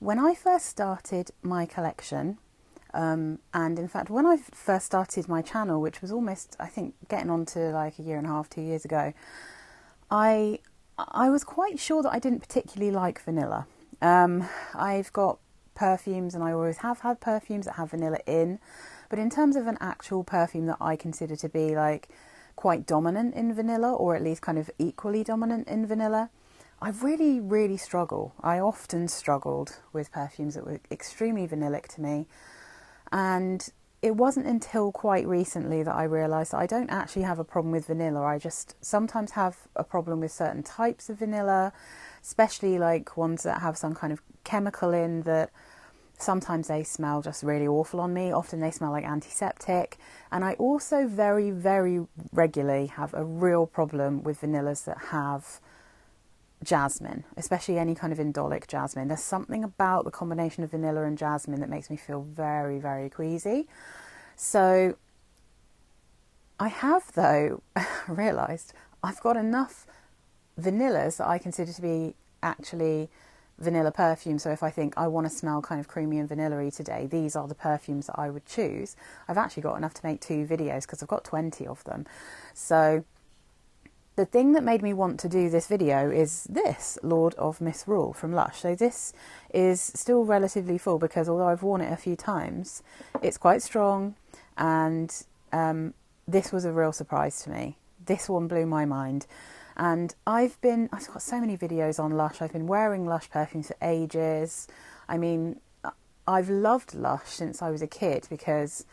When I first started my collection, and in fact when I first started my channel, which was almost, I think, getting on to like a year and a half, 2 years ago, I was quite sure that I didn't particularly like vanilla. I've got perfumes, and I always have had perfumes that have vanilla in, but in terms of an actual perfume that I consider to be like quite dominant in vanilla, or at least kind of equally dominant in vanilla, I really, really struggle. I often struggled with perfumes that were extremely vanillic to me. And it wasn't until quite recently that I realised that I don't actually have a problem with vanilla. I just sometimes have a problem with certain types of vanilla, especially like ones that have some kind of chemical in that sometimes they smell just really awful on me. Often they smell like antiseptic. And I also very, very regularly have a real problem with vanillas that have jasmine, especially any kind of indolic jasmine. There's something about the combination of vanilla and jasmine that makes me feel very, very queasy. So I have, though, realised I've got enough vanillas that I consider to be actually vanilla perfume. So if I think I want to smell kind of creamy and vanilla-y today, these are the perfumes that I would choose. I've actually got enough to make 2 videos because I've got 20 of them. So the thing that made me want to do this video is this Lord of Misrule from LUSH. So this is still relatively full because although I've worn it a few times, it's quite strong, and this was a real surprise to me. This one blew my mind. And I've got so many videos on LUSH. I've been wearing LUSH perfumes for ages. I mean, I've loved LUSH since I was a kid because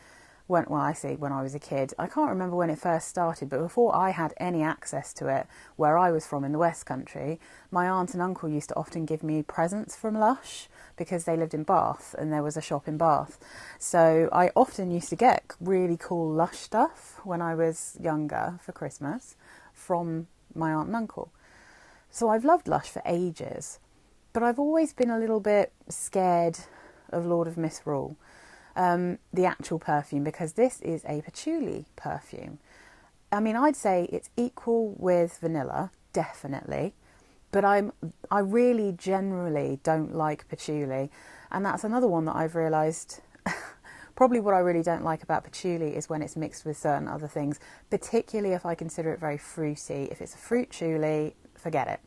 when I was a kid, I can't remember when it first started, but before I had any access to it, where I was from in the West Country, my aunt and uncle used to often give me presents from LUSH because they lived in Bath and there was a shop in Bath. So I often used to get really cool LUSH stuff when I was younger for Christmas from my aunt and uncle. So I've loved LUSH for ages, but I've always been a little bit scared of Lord of Misrule. The actual perfume, because this is a patchouli perfume. I mean, I'd say it's equal with vanilla, definitely, but I really generally don't like patchouli, and that's another one that I've realised. Probably what I really don't like about patchouli is when it's mixed with certain other things, particularly if I consider it very fruity. If it's a fruit patchouli, forget it.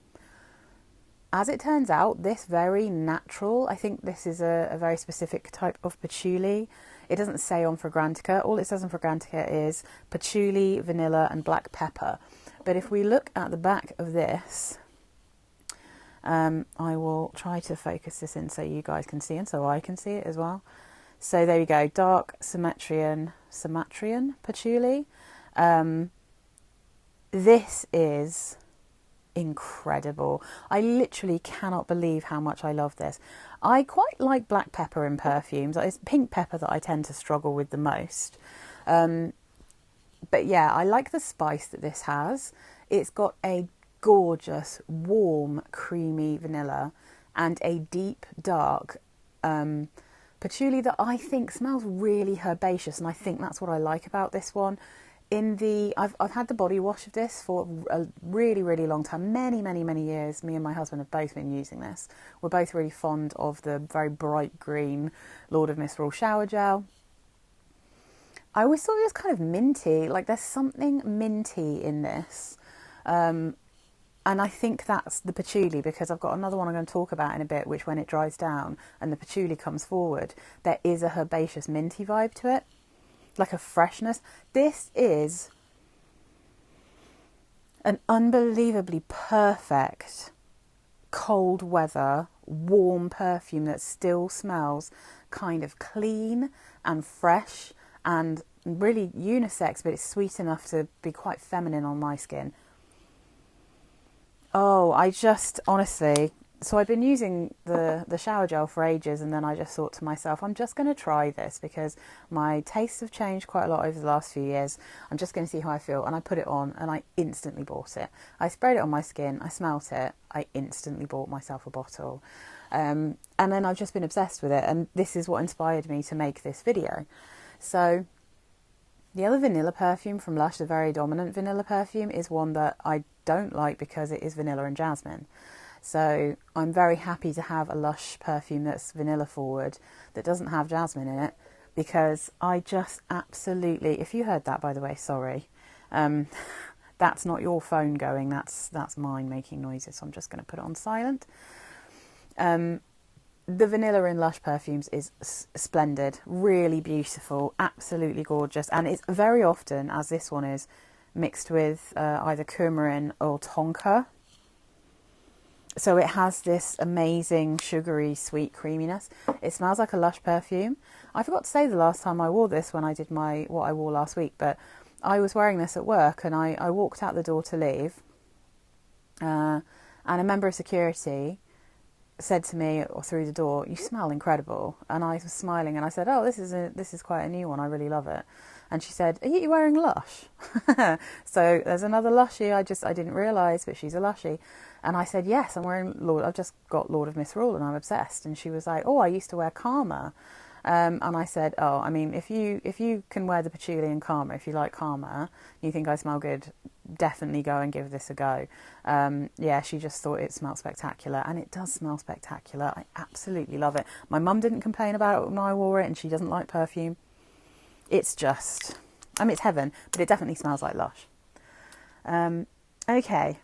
As it turns out, this very natural, I think this is a very specific type of patchouli. It doesn't say on Fragrantica. All it says on Fragrantica is patchouli, vanilla and black pepper. But if we look at the back of this, I will try to focus this in so you guys can see and so I can see it as well. So there we go, dark Sumatrian patchouli. This is incredible. I literally cannot believe how much I love this. I quite like black pepper in perfumes. It's pink pepper that I tend to struggle with the most. But yeah, I like the spice that this has. It's got a gorgeous, warm, creamy vanilla and a deep, dark patchouli that I think smells really herbaceous, and I think that's what I like about this one. I've had the body wash of this for a really, really long time, many years. Me and my husband have both been using this. We're both really fond of the very bright green Lord of Misrule shower gel. I always thought it was kind of minty, like there's something minty in this. And I think that's the patchouli, because I've got another one I'm going to talk about in a bit, which when it dries down and the patchouli comes forward, there is a herbaceous minty vibe to it. Like a freshness. This is an unbelievably perfect cold weather warm perfume that still smells kind of clean and fresh and really unisex, but it's sweet enough to be quite feminine on my skin. Oh, I just honestly, so I've been using the shower gel for ages, and then I just thought to myself, I'm just going to try this because my tastes have changed quite a lot over the last few years. I'm just going to see how I feel. And I put it on and I instantly bought it. I sprayed it on my skin, I smelt it, I instantly bought myself a bottle. And then I've just been obsessed with it, and this is what inspired me to make this video. So the other vanilla perfume from LUSH, the very dominant vanilla perfume, is one that I don't like because it is vanilla and jasmine. So I'm very happy to have a Lush perfume that's vanilla forward, that doesn't have jasmine in it, because I just absolutely, if you heard that, by the way, sorry, that's not your phone going, that's mine making noises, so I'm just going to put it on silent. The vanilla in Lush perfumes is splendid, really beautiful, absolutely gorgeous, and it's very often, as this one is, mixed with either coumarin or tonka. So it has this amazing sugary sweet creaminess. It smells like a Lush perfume. I forgot to say the last time I wore this when I did what I wore last week, but I was wearing this at work, and I walked out the door to leave, and a member of security said to me, or through the door, "You smell incredible." And I was smiling, and I said, "Oh, this is quite a new one. I really love it." And she said, "Are you wearing Lush?" So there's another Lushie. I didn't realise, but she's a Lushie. And I said, "Yes, I'm wearing Lord. I've just got Lord of Misrule, and I'm obsessed." And she was like, "Oh, I used to wear Karma." And I said, "Oh, I mean, if you can wear the patchouli and Karma, if you like Karma, you think I smell good, definitely go and give this a go." Yeah, she just thought it smelled spectacular, and it does smell spectacular. I absolutely love it. My mum didn't complain about it when I wore it, and she doesn't like perfume. It's just, I mean, it's heaven, but it definitely smells like Lush. Okay,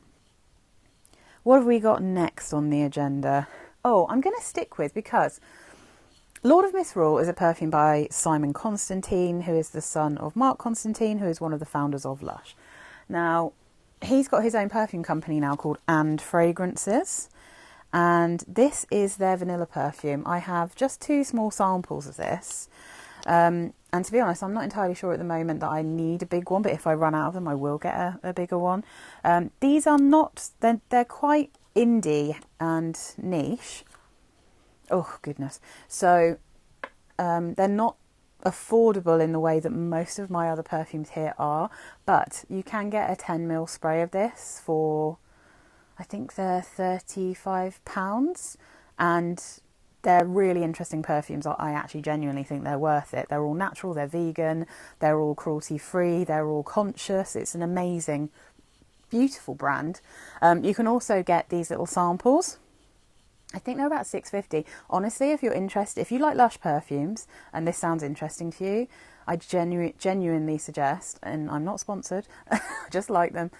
what have we got next on the agenda? Oh, I'm going to stick with, because Lord of Misrule is a perfume by Simon Constantine, who is the son of Mark Constantine, who is one of the founders of Lush. Now, he's got his own perfume company now called Ånd Fragrances, and this is their vanilla perfume. I have just 2 small samples of this, and to be honest, I'm not entirely sure at the moment that I need a big one, but if I run out of them, I will get a bigger one. These are not, they're quite indie and niche. Oh, goodness. So they're not affordable in the way that most of my other perfumes here are, but you can get a 10ml spray of this for, I think they're £35, and they're really interesting perfumes. I actually genuinely think they're worth it. They're all natural, they're vegan, they're all cruelty-free, they're all conscious. It's an amazing, beautiful brand. You can also get these little samples. I think they're about £6.50. Honestly, if you're interested, if you like Lush perfumes and this sounds interesting to you, I genuinely suggest, and I'm not sponsored, I just like them,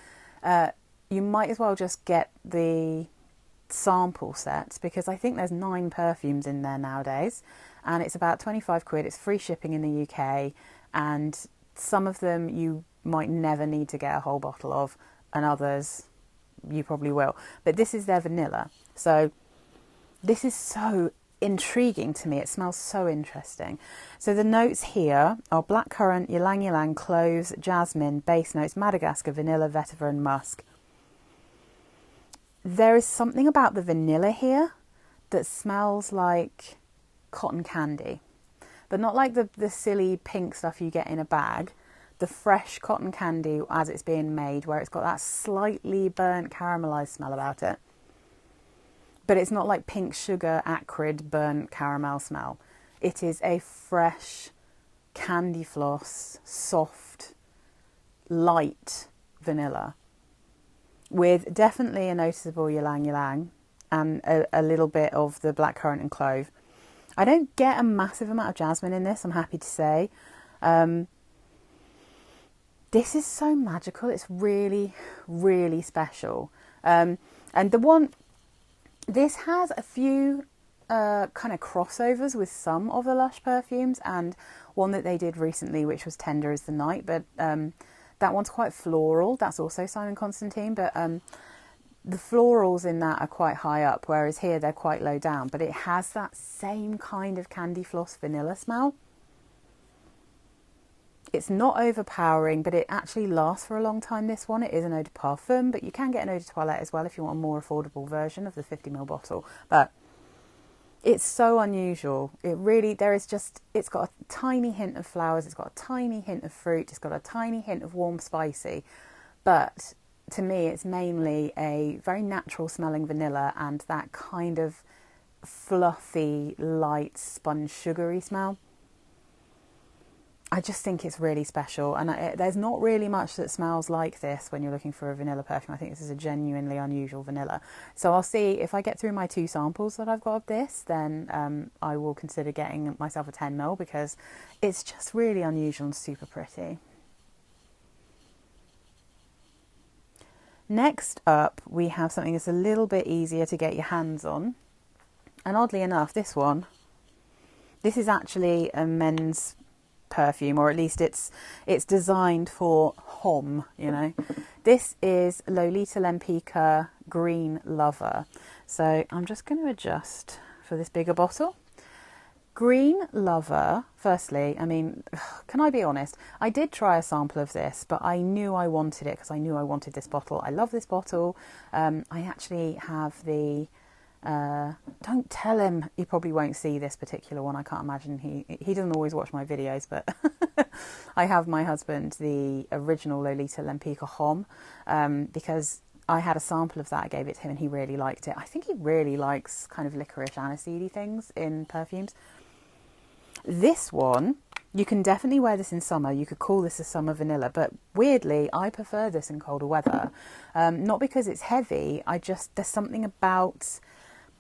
you might as well just get the sample set, because I think there's 9 perfumes in there nowadays, and it's about 25 quid. It's free shipping in the UK, and some of them you might never need to get a whole bottle of, and others you probably will. But this is their vanilla. So this is so intriguing to me. It smells so interesting. So the notes here are blackcurrant, ylang ylang, cloves, jasmine, base notes, Madagascar, vanilla, vetiver and musk. There is something about the vanilla here that smells like cotton candy, but not like the silly pink stuff you get in a bag. The fresh cotton candy as it's being made, where it's got that slightly burnt caramelised smell about it. But it's not like pink sugar, acrid, burnt caramel smell. It is a fresh, candy floss, soft, light vanilla, with definitely a noticeable ylang ylang and a little bit of the blackcurrant and clove. I don't get a massive amount of jasmine in this, I'm happy to say. This is so magical. It's really, really special. And the one... This has a few kind of crossovers with some of the Lush perfumes, and one that they did recently, which was Tender as the Night, but that one's quite floral. That's also Simon Constantine, but the florals in that are quite high up, whereas here they're quite low down, but it has that same kind of candy floss vanilla smell. It's not overpowering, but it actually lasts for a long time, this one. It is an eau de parfum, but you can get an eau de toilette as well if you want a more affordable version of the 50ml bottle. But it's so unusual. It really, it's got a tiny hint of flowers, it's got a tiny hint of fruit, it's got a tiny hint of warm spicy. But to me, it's mainly a very natural smelling vanilla and that kind of fluffy, light, sponge sugary smell. I just think it's really special, and there's not really much that smells like this when you're looking for a vanilla perfume. I think this is a genuinely unusual vanilla. So I'll see if I get through my 2 samples that I've got of this, then I will consider getting myself a 10ml, because it's just really unusual and super pretty. Next up, we have something that's a little bit easier to get your hands on, and oddly enough, this is actually a men's perfume, or at least it's designed for homme, you know. This is Lolita Lempicka Green Lover. So I'm just going to adjust for this bigger bottle. Green Lover, firstly, I mean, can I be honest? I did try a sample of this, but I knew I wanted it because I knew I wanted this bottle. I love this bottle. I actually have the don't tell him, he probably won't see this particular one. I can't imagine he doesn't always watch my videos, but I have my husband the original Lolita Lempicka Homme, because I had a sample of that. I gave it to him and he really liked it. I think he really likes kind of licorice aniseedy things in perfumes. This one, you can definitely wear this in summer. You could call this a summer vanilla, but weirdly, I prefer this in colder weather. Not because it's heavy, there's something about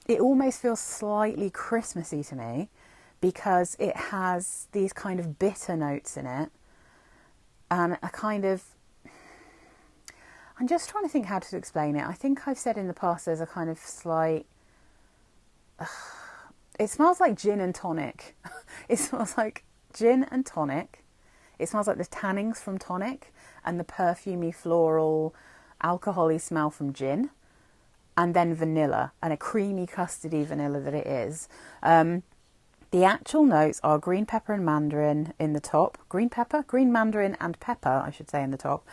it, almost feels slightly Christmassy to me, because it has these kind of bitter notes in it, and a kind of, I'm just trying to think how to explain it. I think I've said in the past there's a kind of slight, it smells like gin and tonic. It smells like gin and tonic. It smells like the tannings from tonic and the perfumey, floral, alcohol-y smell from gin, and then vanilla, and a creamy custardy vanilla that it is. The actual notes are green pepper and mandarin in the top. Green mandarin and pepper, I should say, in the top.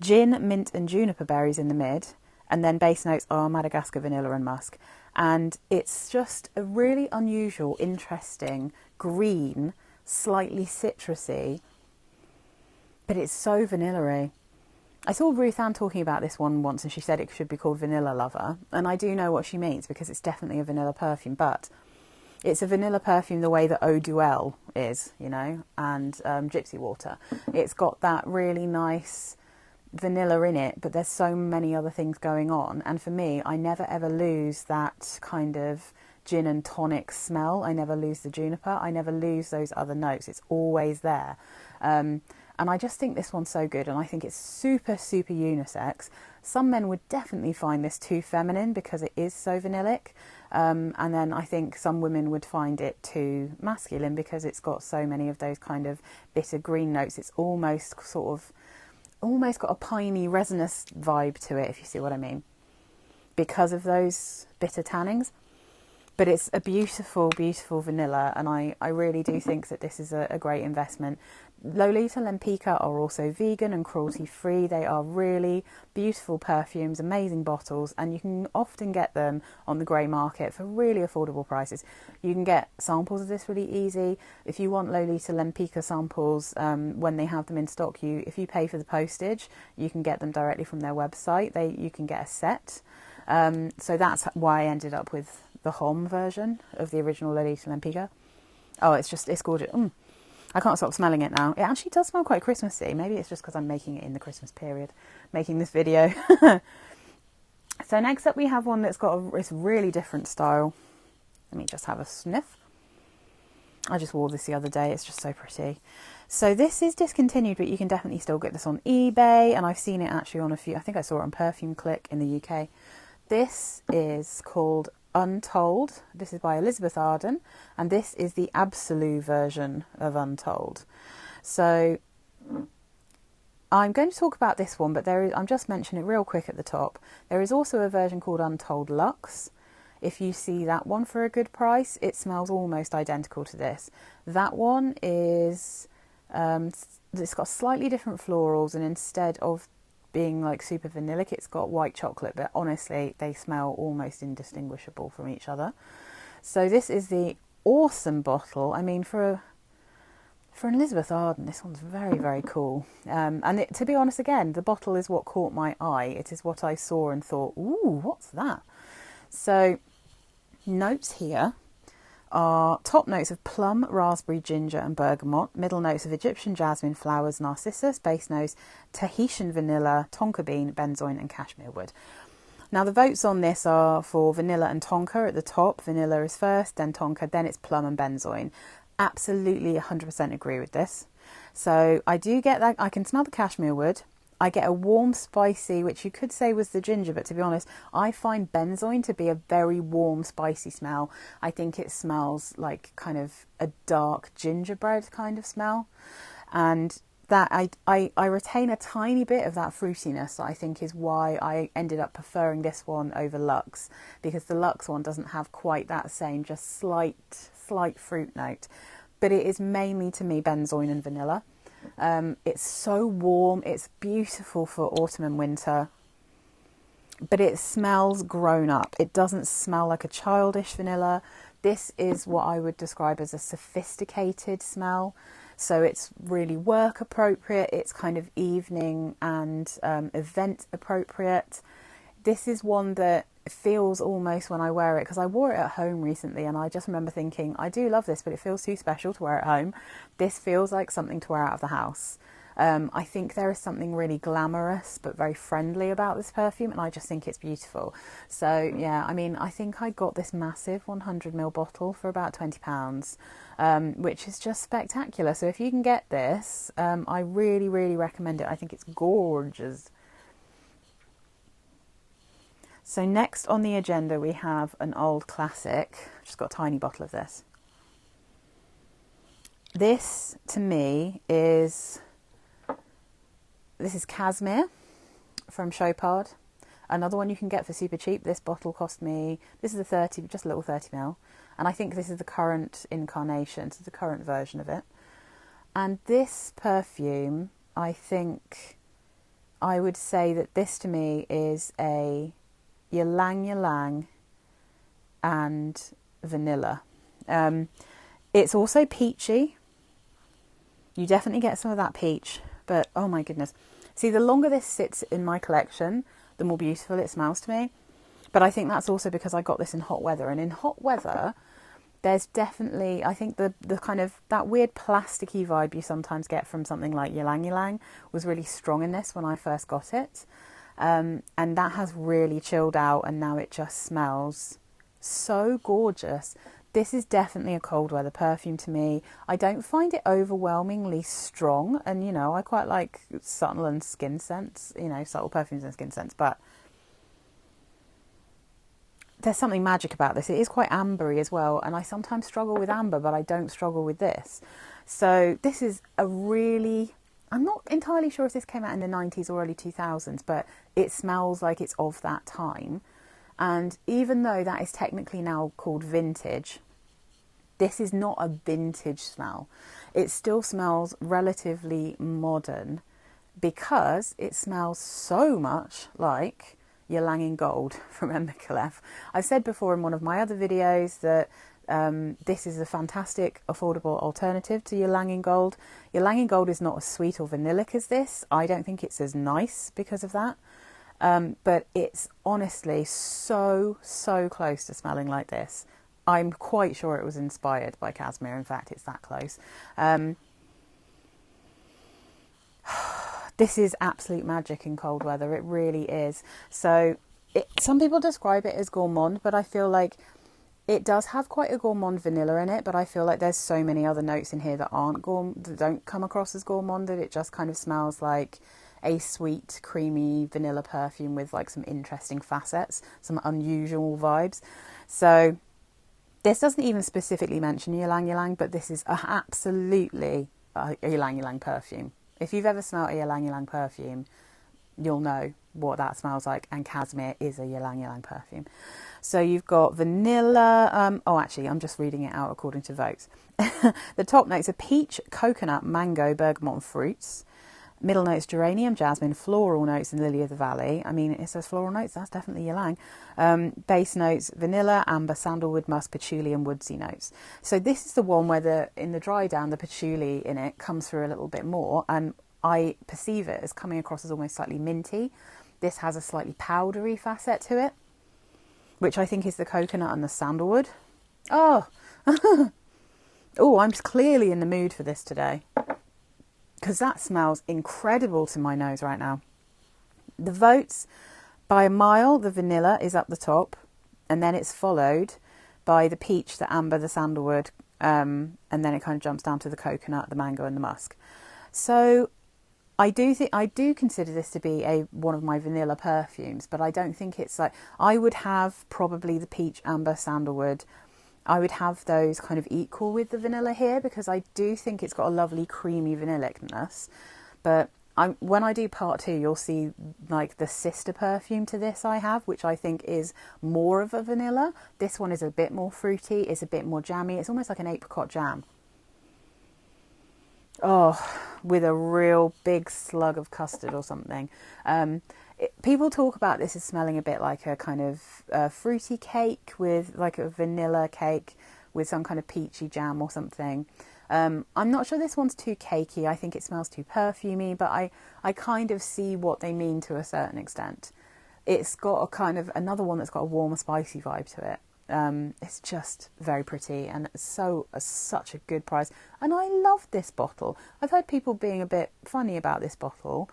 Gin, mint and juniper berries in the mid. And then base notes are Madagascar vanilla and musk. And it's just a really unusual, interesting, green, slightly citrusy, but it's so vanilla-y. I saw Ruth Ann talking about this one once, and she said it should be called Vanilla Lover. And I do know what she means, because it's definitely a vanilla perfume, but it's a vanilla perfume the way that Eau Duel is, you know, and Gypsy Water. It's got that really nice vanilla in it, but there's so many other things going on. And for me, I never ever lose that kind of gin and tonic smell. I never lose the juniper. I never lose those other notes. It's always there. And I just think this one's so good, and I think it's super, super unisex. Some men would definitely find this too feminine because it is so vanillic. And then I think some women would find it too masculine because it's got so many of those kind of bitter green notes. It's almost got a piney, resinous vibe to it, if you see what I mean, because of those bitter tannings. But it's a beautiful, beautiful vanilla, and I really do think that this is a great investment. Lolita Lempicka are also vegan and cruelty-free. They are really beautiful perfumes, amazing bottles, and you can often get them on the grey market for really affordable prices. You can get samples of this really easy. If you want Lolita Lempicka samples, when they have them in stock, if you pay for the postage, you can get them directly from their website. You can get a set. So that's why I ended up with the Homme version of the original Lolita Lempicka. Oh, it's gorgeous. I can't stop smelling it now. It actually does smell quite Christmassy. Maybe it's just because I'm making it in the Christmas period, making this video. So next up we have one that's got this really different style. Let me just have a sniff. I just wore this the other day. It's just so pretty. So this is discontinued, but you can definitely still get this on eBay, and I've seen it actually on a few. I think I saw it on Perfume Click in the UK. This is called Untold. This is by Elizabeth Arden, and this is the Absolu version of Untold. So I'm going to talk about this one, but I'm just mentioning it real quick at the top. There is also a version called Untold Luxe. If you see that one for a good price, it smells almost identical to this. That one is it's got slightly different florals, and instead of being like super vanillic, it's got white chocolate, but honestly they smell almost indistinguishable from each other. So this is the awesome bottle. I mean, for an Elizabeth Arden, this one's very, very cool. And to be honest, again, the bottle is what caught my eye. It is what I saw and thought, ooh, what's that? So notes here are top notes of plum, raspberry, ginger and bergamot, middle notes of Egyptian jasmine, flowers, narcissus, base notes Tahitian vanilla, tonka bean, benzoin and cashmere wood. Now the votes on this are for vanilla and tonka at the top. Vanilla is first, then tonka, then it's plum and benzoin. Absolutely 100% agree with this. So I do get that, I can smell the cashmere wood. I get a warm, spicy, which you could say was the ginger, but to be honest, I find benzoin to be a very warm, spicy smell. I think it smells like kind of a dark gingerbread kind of smell. And that I retain a tiny bit of that fruitiness, I think is why I ended up preferring this one over Luxe, because the Luxe one doesn't have quite that same, just slight fruit note. But it is mainly, to me, benzoin and vanilla. It's so warm, it's beautiful for autumn and winter, but it smells grown up. It doesn't smell like a childish vanilla. This is what I would describe as a sophisticated smell. So it's really work appropriate, it's kind of evening and event appropriate. This is one that feels almost, when I wear it, because I wore it at home recently and I just remember thinking, I do love this, but it feels too special to wear at home. This feels like something to wear out of the house. I think there is something really glamorous but very friendly about this perfume, and I just think it's beautiful. So yeah, I mean, I think I got this massive 100ml bottle for about £20, which is just spectacular. So if you can get this, I really, really recommend it. I think it's gorgeous. So next on the agenda we have an old classic. I've just got a tiny bottle of this. This to me is, this is Casmir from Chopard. Another one you can get for super cheap. This bottle cost me, this is a 30, just a little 30ml. And I think this is the current incarnation, so the current version of it. And this perfume, I think I would say that this to me is a ylang ylang and vanilla. It's also peachy. You definitely get some of that peach, but oh my goodness. See, the longer this sits in my collection, the more beautiful it smells to me. But I think that's also because I got this in hot weather, and in hot weather there's definitely, I think the kind of that weird plasticky vibe you sometimes get from something like ylang ylang was really strong in this when I first got it. And that has really chilled out, and now it just smells so gorgeous. This is definitely a cold weather perfume to me. I don't find it overwhelmingly strong, and you know, I quite like subtle and skin scents, you know, subtle perfumes and skin scents, but there's something magic about this. It is quite ambery as well, and I sometimes struggle with amber, but I don't struggle with this. So this is a really, I'm not entirely sure if this came out in the 90s or early 2000s, but it smells like it's of that time. And even though that is technically now called vintage, this is not a vintage smell. It still smells relatively modern because it smells so much like Ylang in Gold from Lempicka. I've said before in one of my other videos that this is a fantastic, affordable alternative to Ylang in Gold. Ylang in Gold is not as sweet or vanillic as this. I don't think it's as nice because of that. But it's honestly so close to smelling like this. I'm quite sure it was inspired by Casmir. In fact, it's that close. This is absolute magic in cold weather. It really is. So some people describe it as gourmand, but I feel like it does have quite a gourmand vanilla in it, but I feel like there's so many other notes in here that that don't come across as gourmand, that it just kind of smells like a sweet, creamy vanilla perfume with like some interesting facets, some unusual vibes. So this doesn't even specifically mention ylang ylang, but this is absolutely a ylang ylang perfume. If you've ever smelled a ylang ylang perfume, you'll know what that smells like, and Casmir is a ylang ylang perfume. So you've got vanilla, oh actually I'm just reading it out according to votes. The top notes are peach, coconut, mango, bergamot and fruits. Middle notes geranium, jasmine, floral notes and lily of the valley. I mean, it says floral notes, that's definitely ylang. Base notes vanilla, amber, sandalwood, musk, patchouli and woodsy notes. So this is the one where in the dry down the patchouli in it comes through a little bit more, and I perceive it as coming across as almost slightly minty. This has a slightly powdery facet to it, which I think is the coconut and the sandalwood. Oh, oh, I'm clearly in the mood for this today, because that smells incredible to my nose right now. The votes, by a mile, the vanilla is up the top, and then it's followed by the peach, the amber, the sandalwood, and then it kind of jumps down to the coconut, the mango, and the musk. So I do consider this to be one of my vanilla perfumes, but I don't think it's like, I would have probably the peach, amber, sandalwood. I would have those kind of equal with the vanilla here, because I do think it's got a lovely creamy vanillicness. But when I do part 2, you'll see like the sister perfume to this I have, which I think is more of a vanilla. This one is a bit more fruity, it's a bit more jammy. It's almost like an apricot jam. Oh, with a real big slug of custard or something. People talk about this as smelling a bit like a kind of fruity cake, with like a vanilla cake with some kind of peachy jam or something. I'm not sure this one's too cakey. I think it smells too perfumey, but I kind of see what they mean to a certain extent. It's got a kind of another one that's got a warmer, spicy vibe to it. It's just very pretty, and it's such a good price. And I love this bottle. I've heard people being a bit funny about this bottle.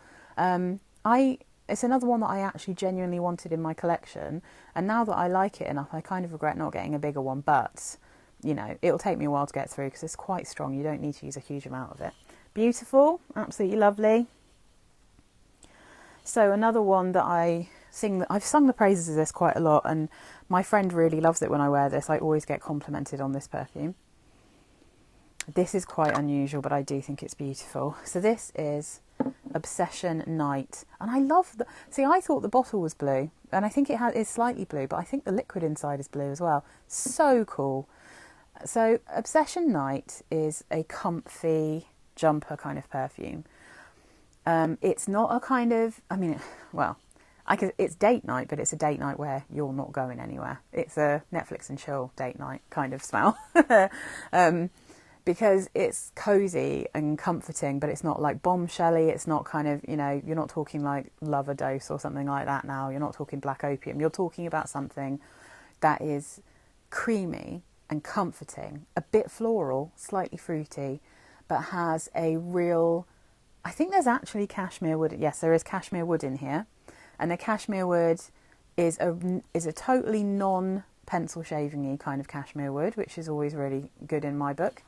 It's another one that I actually genuinely wanted in my collection, and now that I like it enough, I kind of regret not getting a bigger one, but you know, it'll take me a while to get through because it's quite strong. You don't need to use a huge amount of it. Beautiful, absolutely lovely. So another one that I've sung the praises of this quite a lot, and my friend really loves it when I wear this. I always get complimented on this perfume. This is quite unusual, but I do think it's beautiful. So this is Obsession Night, and I love see, I thought the bottle was blue, and I think is slightly blue, but I think the liquid inside is blue as well. So cool. So Obsession Night is a comfy jumper kind of perfume. It's not a kind of, it's date night, but it's a date night where you're not going anywhere. It's a Netflix and chill date night kind of smell. Because it's cozy and comforting, but it's not like bombshelly. It's not kind of, you're not talking like Lover Dose or something like that now. You're not talking Black Opium. You're talking about something that is creamy and comforting, a bit floral, slightly fruity, but has a real, I think there's actually cashmere wood. Yes, there is cashmere wood in here. And the cashmere wood is a totally non-pencil shaving-y kind of cashmere wood, which is always really good in my book.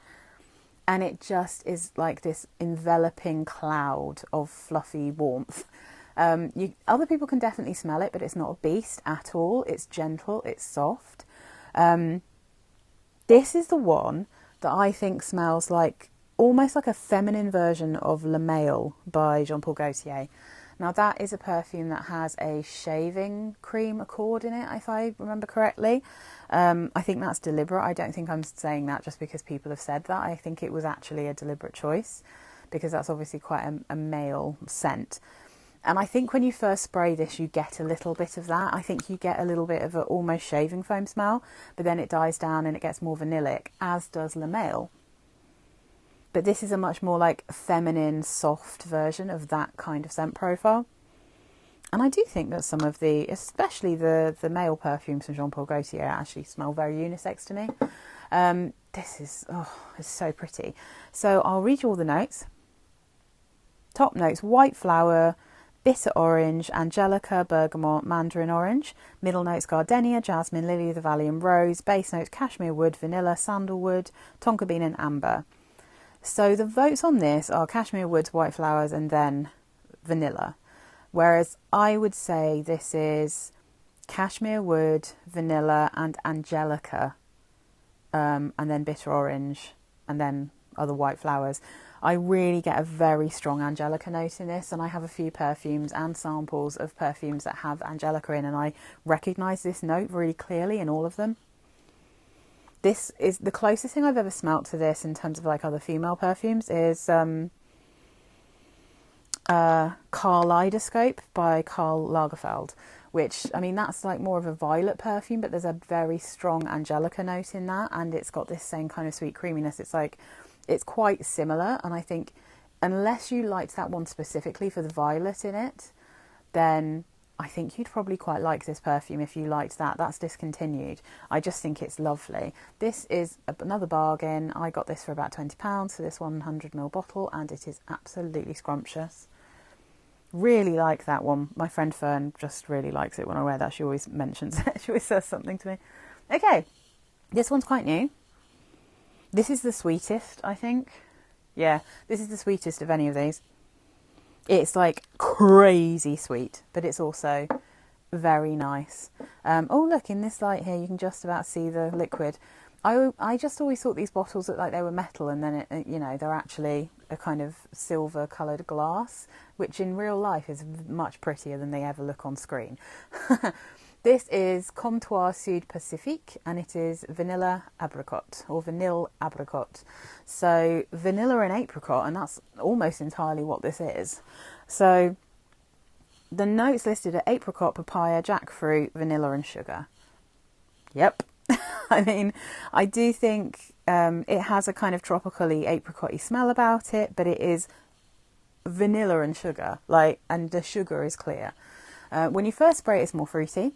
And it just is like this enveloping cloud of fluffy warmth. Other people can definitely smell it, but it's not a beast at all. It's gentle, it's soft. This is the one that I think smells like almost like a feminine version of Le Male by Jean-Paul Gaultier. Now that is a perfume that has a shaving cream accord in it, if I remember correctly. I think that's deliberate. I don't think I'm saying that just because people have said that. I think it was actually a deliberate choice, because that's obviously quite a male scent. And I think when you first spray this, you get a little bit of that. I think you get a little bit of an almost shaving foam smell, but then it dies down and it gets more vanillic, as does Le Male. But this is a much more like feminine, soft version of that kind of scent profile. And I do think that some of especially the male perfumes from Jean-Paul Gaultier actually smell very unisex to me. This is, it's so pretty. So I'll read you all the notes. Top notes: white flower, bitter orange, angelica, bergamot, mandarin orange. Middle notes: gardenia, jasmine, lily of the valley and rose. Base notes: cashmere wood, vanilla, sandalwood, tonka bean and amber. So the votes on this are cashmere woods, white flowers, and then vanilla. Whereas I would say this is cashmere wood, vanilla, and angelica, and then bitter orange, and then other white flowers. I really get a very strong angelica note in this, and I have a few perfumes and samples of perfumes that have angelica in, and I recognise this note really clearly in all of them. This is the closest thing I've ever smelt to this in terms of like other female perfumes is Kaleidoscope by Karl Lagerfeld, which, I mean, that's like more of a violet perfume, but there's a very strong angelica note in that, and it's got this same kind of sweet creaminess. It's quite similar, and I think unless you liked that one specifically for the violet in it, then I think you'd probably quite like this perfume if you liked that. That's discontinued. I just think it's lovely. This is another bargain. I got this for about £20 for this 100ml bottle, and it is absolutely scrumptious. Really like that one. My friend Fern just really likes it when I wear that. She always mentions it. She always says something to me. Okay, this one's quite new. This is the sweetest, I think. Yeah, this is the sweetest of any of these. It's like crazy sweet, but it's also very nice. Oh, look, in this light here, you can just about see the liquid. I just always thought these bottles looked like they were metal, and then, they're actually a kind of silver coloured glass, which in real life is much prettier than they ever look on screen. This is Comtoire Sud Pacifique, and it is Vanilla Abricot, or Vanille Abricot. So vanilla and apricot, and that's almost entirely what this is. So the notes listed are apricot, papaya, jackfruit, vanilla and sugar. Yep. I mean, I do think it has a kind of tropically apricot-y smell about it, but it is vanilla and sugar, and the sugar is clear. When you first spray it, it's more fruity.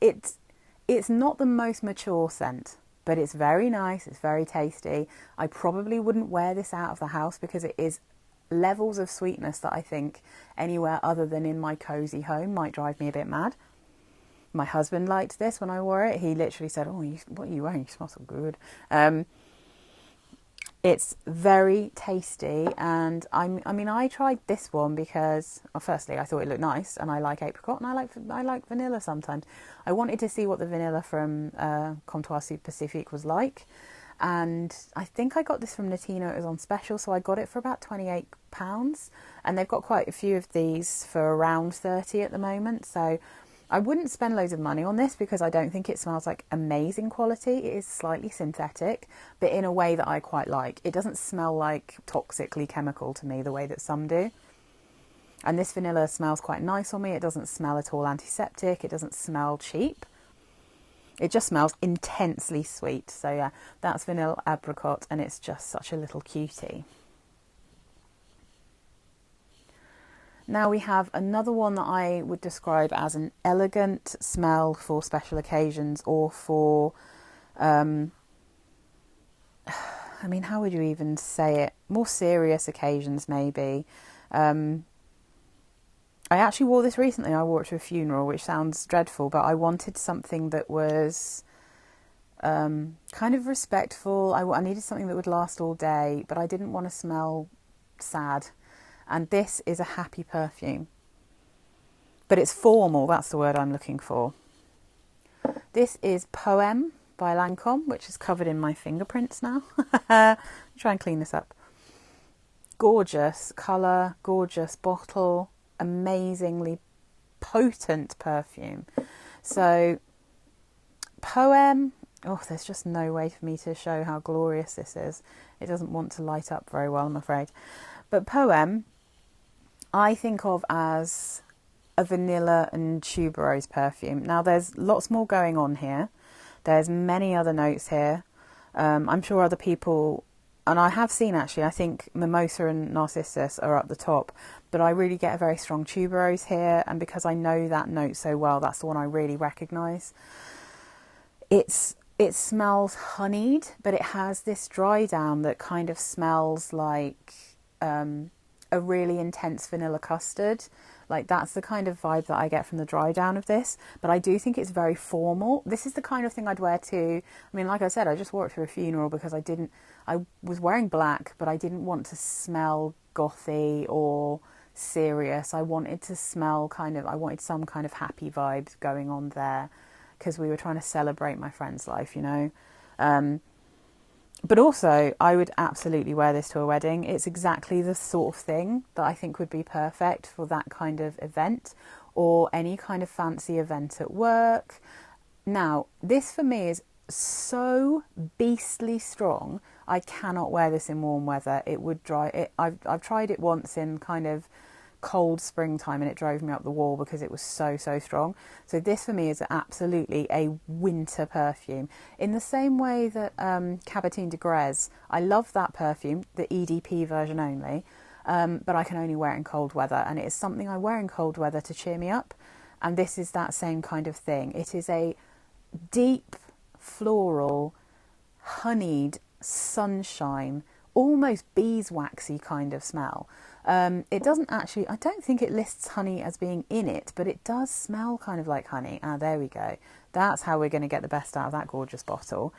It's not the most mature scent, but it's very nice, it's very tasty. I probably wouldn't wear this out of the house because it is levels of sweetness that I think anywhere other than in my cosy home might drive me a bit mad. My husband liked this when I wore it. He literally said, "Oh, what are you wearing? You smell so good." It's very tasty, and I tried this one because, well, firstly, I thought it looked nice, and I like apricot, and I like vanilla sometimes. I wanted to see what the vanilla from Comtoire Sud Pacifique was like, and I think I got this from Natino. It was on special, so I got it for about £28, and they've got quite a few of these for around 30 at the moment, so I wouldn't spend loads of money on this because I don't think it smells like amazing quality. It is slightly synthetic, but in a way that I quite like. It doesn't smell like toxically chemical to me the way that some do. And this vanilla smells quite nice on me. It doesn't smell at all antiseptic. It doesn't smell cheap. It just smells intensely sweet. So yeah, that's Vanilla Apricot, and it's just such a little cutie. Now we have another one that I would describe as an elegant smell for special occasions, or for, how would you even say it? More serious occasions, maybe. I actually wore this recently. I wore it to a funeral, which sounds dreadful, but I wanted something that was kind of respectful. I needed something that would last all day, but I didn't want to smell sad. And this is a happy perfume. But it's formal, that's the word I'm looking for. This is Poeme by Lancôme, which is covered in my fingerprints now. Try and clean this up. Gorgeous colour, gorgeous bottle, amazingly potent perfume. So, Poeme, there's just no way for me to show how glorious this is. It doesn't want to light up very well, I'm afraid. But Poeme, I think of as a vanilla and tuberose perfume. Now, there's lots more going on here. There's many other notes here. I'm sure other people, and I have seen actually, I think Mimosa and Narcissus are up the top, but I really get a very strong tuberose here, and because I know that note so well, that's the one I really recognise. It smells honeyed, but it has this dry down that kind of smells like a really intense vanilla custard. Like, that's the kind of vibe that I get from the dry down of this. But I do think it's very formal. This is the kind of thing I'd wear to, like I said, I just wore it to a funeral because I was wearing black, but I didn't want to smell gothy or serious. I wanted to smell I wanted some kind of happy vibes going on there, because we were trying to celebrate my friend's life, But also, I would absolutely wear this to a wedding. It's exactly the sort of thing that I think would be perfect for that kind of event, or any kind of fancy event at work. Now, this for me is so beastly strong. I cannot wear this in warm weather. It would dry it. I've tried it once in kind of cold springtime, and it drove me up the wall because it was so strong. So this for me is absolutely a winter perfume, in the same way that Cabotin de Grès, I love that perfume, the EDP version only. but I can only wear it in cold weather, and it is something I wear in cold weather to cheer me up. And this is that same kind of thing. It is a deep, floral, honeyed, sunshine, almost beeswaxy kind of smell. It doesn't actually, I don't think it lists honey as being in it, but it does smell kind of like honey. Ah, there we go. That's how we're going to get the best out of that gorgeous bottle.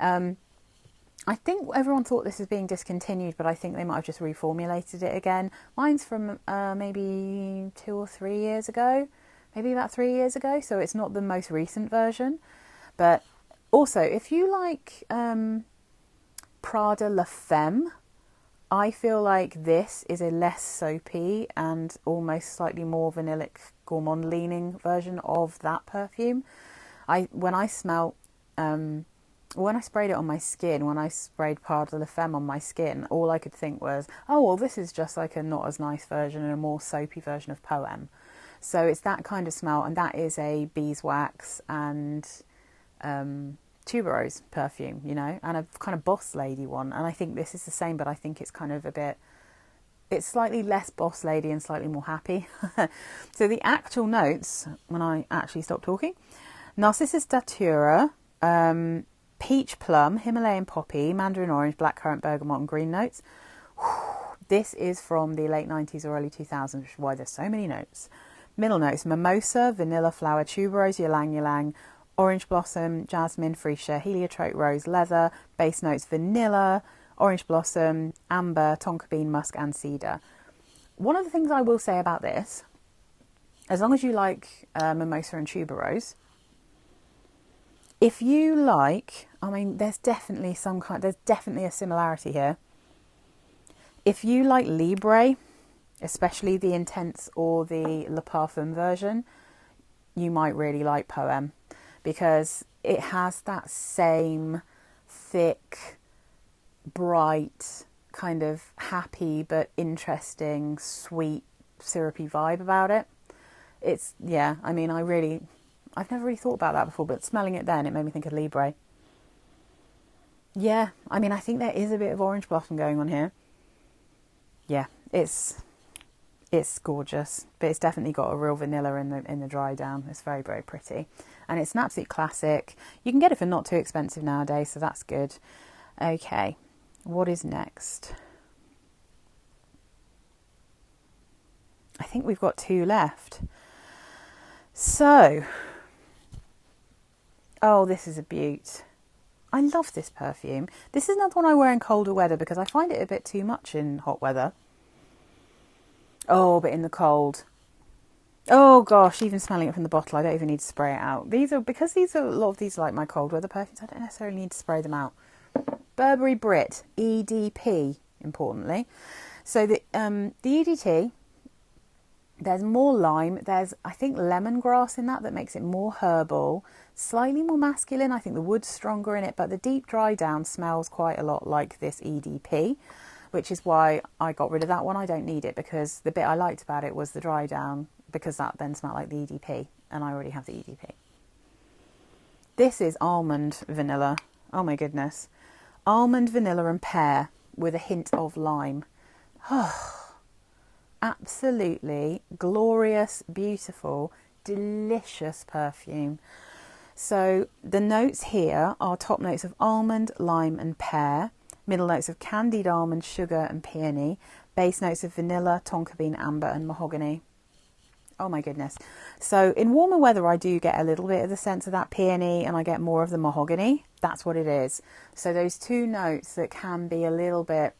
I think everyone thought this was being discontinued, but I think they might have just reformulated it again. Mine's from maybe 2 or 3 years ago, maybe about 3 years ago, so it's not the most recent version. But also, if you like Prada La Femme, I feel like this is a less soapy and almost slightly more vanillic gourmand leaning version of that perfume. When I sprayed it on my skin, when I sprayed Prada La Femme on my skin, all I could think was, oh, well, this is just like a not as nice version and a more soapy version of Poeme. So it's that kind of smell, and that is a beeswax and tuberose perfume, you know, and a kind of boss lady one. And I think this is the same, but I think it's kind of it's slightly less boss lady and slightly more happy. So the actual notes, when I actually stop talking: Narcissus Datura, peach plum, Himalayan poppy, mandarin orange, blackcurrant, bergamot and green notes. This is from the late 90s or early 2000s, which is why there's so many notes. Middle notes: mimosa, vanilla flower, tuberose, ylang ylang, orange blossom, jasmine, freesia, heliotrope, rose, leather. Base notes: vanilla, orange blossom, amber, tonka bean, musk and cedar. One of the things I will say about this, as long as you like mimosa and tuberose, if you like, I mean, there's definitely a similarity here. If you like Libre, especially the Intense or the Le Parfum version, you might really like Poeme, because it has that same thick, bright, kind of happy but interesting, sweet, syrupy vibe about it. It's, yeah, I mean, I've never really thought about that before, but smelling it then, it made me think of Libre. Yeah, I mean, I think there is a bit of orange blossom going on here. Yeah, it's gorgeous, but it's definitely got a real vanilla in the dry down. It's very, very pretty, and it's an absolute classic. You can get it for not too expensive nowadays, so that's good. Okay, what is next? I think we've got 2 left. So, oh, this is a beaut. I love this perfume. This is another one I wear in colder weather because I find it a bit too much in hot weather. Oh, but in the cold. Oh gosh, even smelling it from the bottle, I don't even need to spray it out. Because a lot of these are like my cold weather perfumes, I don't necessarily need to spray them out. Burberry Brit EDP, importantly. So the EDT, there's more lime. There's, I think, lemongrass in that makes it more herbal, slightly more masculine. I think the wood's stronger in it, but the deep dry down smells quite a lot like this EDP, which is why I got rid of that one. I don't need it because the bit I liked about it was the dry down, because that then smelled like the EDP, and I already have the EDP. This is almond vanilla. Oh my goodness. Almond, vanilla and pear with a hint of lime. Oh, absolutely glorious, beautiful, delicious perfume. So the notes here are top notes of almond, lime and pear, middle notes of candied almond, sugar and peony, base notes of vanilla, tonka bean, amber and mahogany. Oh my goodness. So in warmer weather, I do get a little bit of the sense of that peony and I get more of the mahogany. That's what it is. So those 2 notes that can be a little bit,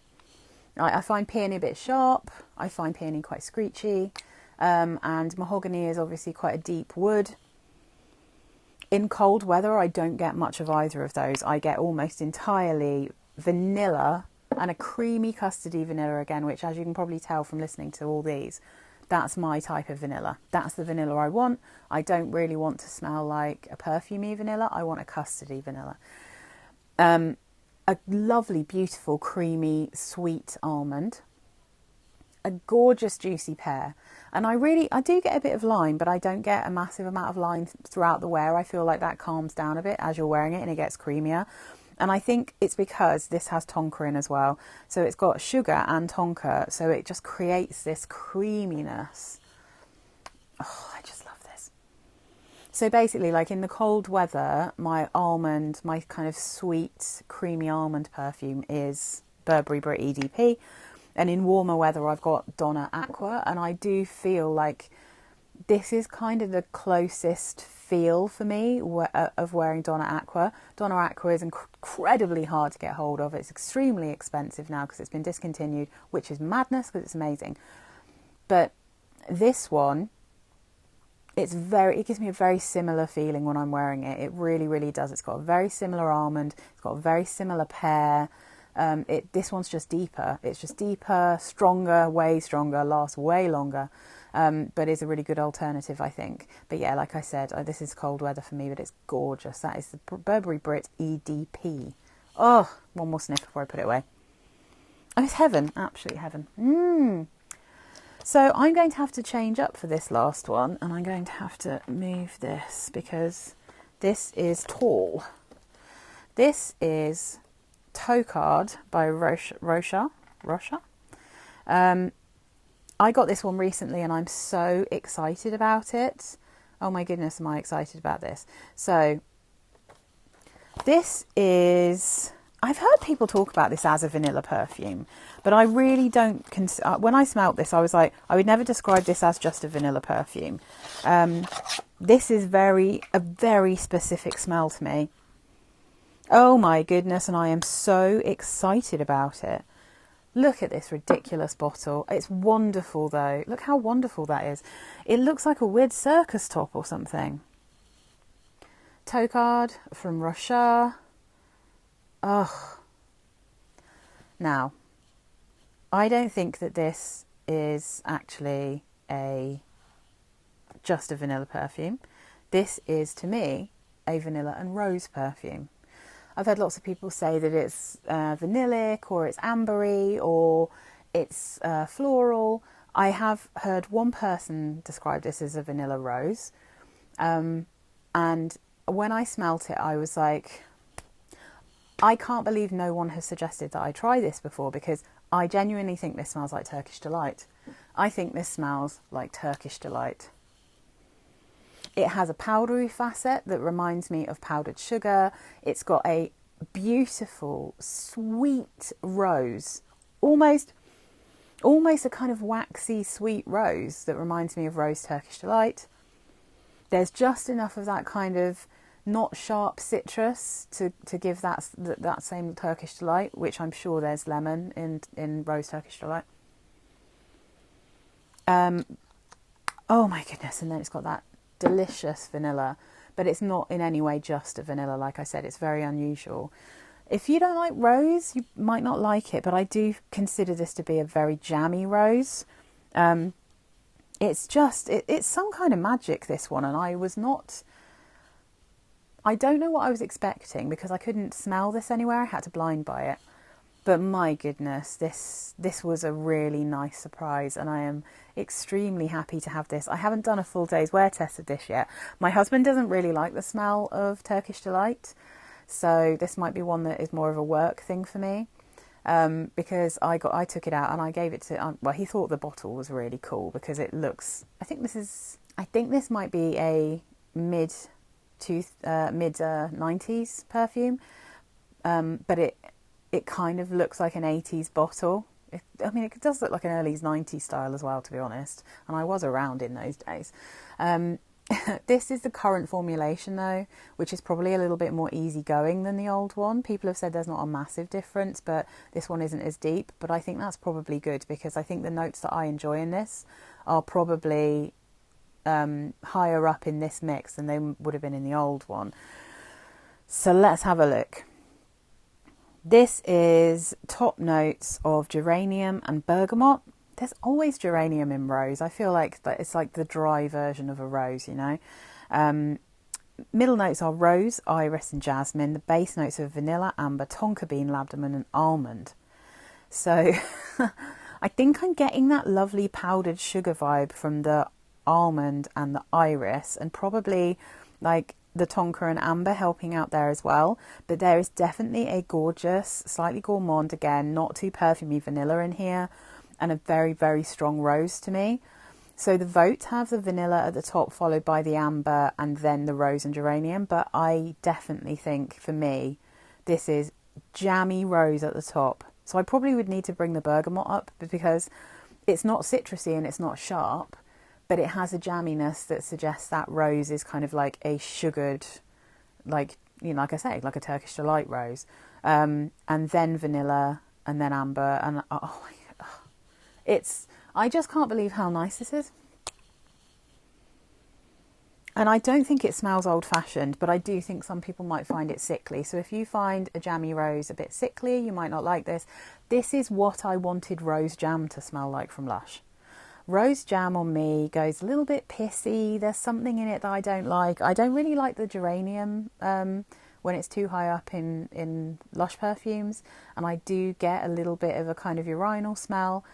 I find peony a bit sharp. I find peony quite screechy. And mahogany is obviously quite a deep wood. In cold weather, I don't get much of either of those. I get almost entirely vanilla and a creamy custardy vanilla again, which, as you can probably tell from listening to all these, that's my type of vanilla. That's the vanilla I want. I don't really want to smell like a perfumey vanilla. I want a custardy vanilla. A lovely, beautiful, creamy, sweet almond. A gorgeous, juicy pear. And I do get a bit of lime, but I don't get a massive amount of lime throughout the wear. I feel like that calms down a bit as you're wearing it and it gets creamier. And I think it's because this has tonka in as well. So it's got sugar and tonka. So it just creates this creaminess. Oh, I just love this. So basically, like in the cold weather, my kind of sweet, creamy almond perfume is Burberry Brit EDP. And in warmer weather, I've got Donna Aqua. And I do feel like this is kind of the closest feel for me of wearing Donna Aqua. Donna Aqua is incredibly hard to get hold of. It's extremely expensive now because it's been discontinued, which is madness because it's amazing. But this one, it gives me a very similar feeling when I'm wearing it. It really, really does. It's got a very similar almond. It's got a very similar pear. This one's just deeper. It's just deeper, stronger, way stronger, lasts way longer. But is a really good alternative, I think. But yeah, like I said, this is cold weather for me, but it's gorgeous. That is the Burberry Brit EDP. Oh, one more sniff before I put it away. Oh, it's heaven. Absolute heaven. So I'm going to have to change up for this last one, and I'm going to have to move this because this is tall. This is Tocade by Rochas. I got this one recently and I'm so excited about it. Oh my goodness, am I excited about this. So this is, I've heard people talk about this as a vanilla perfume, but I really don't, when I smelt this, I was like, I would never describe this as just a vanilla perfume. This is a very specific smell to me. Oh my goodness, and I am so excited about it. Look at this ridiculous bottle. It's wonderful though. Look how wonderful that is. It looks like a weird circus top or something. Tocade from Rochas. Oh. Now, I don't think that this is actually just a vanilla perfume. This is, to me, a vanilla and rose perfume. I've heard lots of people say that it's vanillic or it's ambery or it's floral. I have heard one person describe this as a vanilla rose. And when I smelt it, I was like, I can't believe no one has suggested that I try this before because I genuinely think this smells like Turkish Delight. I think this smells like Turkish Delight. It has a powdery facet that reminds me of powdered sugar. It's got a beautiful, sweet rose, almost a kind of waxy, sweet rose that reminds me of Rose Turkish Delight. There's just enough of that kind of not sharp citrus to give that same Turkish Delight, which I'm sure there's lemon in Rose Turkish Delight. Oh my goodness, and then it's got that delicious vanilla, but it's not in any way just a vanilla. Like I said, it's very unusual. If you don't like rose, you might not like it, but I do consider this to be a very jammy rose. It's some kind of magic, this one, and I don't know what I was expecting because I couldn't smell this anywhere. I had to blind buy it. But my goodness, this was a really nice surprise, and I am extremely happy to have this. I haven't done a full day's wear test of this yet. My husband doesn't really like the smell of Turkish Delight, so this might be one that is more of a work thing for me. Because I took it out and I gave it to, well, he thought the bottle was really cool because it looks, I think this might be a mid 90s perfume, but it kind of looks like an 80s bottle. It does look like an early 90s style as well, to be honest, and I was around in those days. This is the current formulation though, which is probably a little bit more easygoing than the old one. People have said there's not a massive difference, but this one isn't as deep, but I think that's probably good because I think the notes that I enjoy in this are probably higher up in this mix than they would have been in the old one. So let's have a look. This is top notes of geranium and bergamot. There's always geranium in rose. I feel like that it's like the dry version of a rose, you know. Middle notes are rose, iris and jasmine. The base notes are vanilla, amber, tonka bean, labdanum and almond. So I think I'm getting that lovely powdered sugar vibe from the almond and the iris, and probably like the tonka and amber helping out there as well, but there is definitely a gorgeous, slightly gourmand, again, not too perfumey vanilla in here, and a very, very strong rose to me. So the votes have the vanilla at the top, followed by the amber, and then the rose and geranium, but I definitely think, for me, this is jammy rose at the top. So I probably would need to bring the bergamot up, because it's not citrusy and it's not sharp, but it has a jamminess that suggests that rose is kind of like a sugared, like, you know, like I say, like a Turkish delight rose. And then vanilla, and then amber, and oh my God, it's, I just can't believe how nice this is. And I don't think it smells old-fashioned, but I do think some people might find it sickly. So if you find a jammy rose a bit sickly, you might not like this. This is what I wanted rose jam to smell like from Lush. Rose jam on me goes a little bit pissy. There's something in it that I don't like. I don't really like the geranium when it's too high up in Lush perfumes. And I do get a little bit of a kind of urinal smell.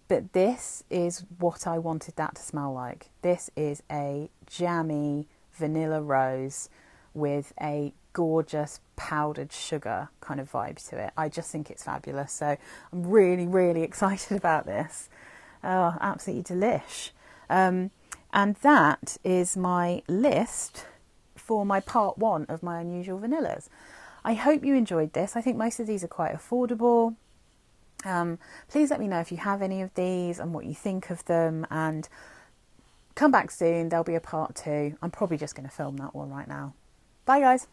But this is what I wanted that to smell like. This is a jammy vanilla rose with a gorgeous powdered sugar kind of vibe to it. I just think it's fabulous. So I'm really, really excited about this. Oh, absolutely delish. And that is my list for my part 1 of my unusual vanillas. I hope you enjoyed this. I think most of these are quite affordable. Please let me know if you have any of these and what you think of them, and come back soon. There'll be a part 2. I'm probably just going to film that one right now. Bye guys.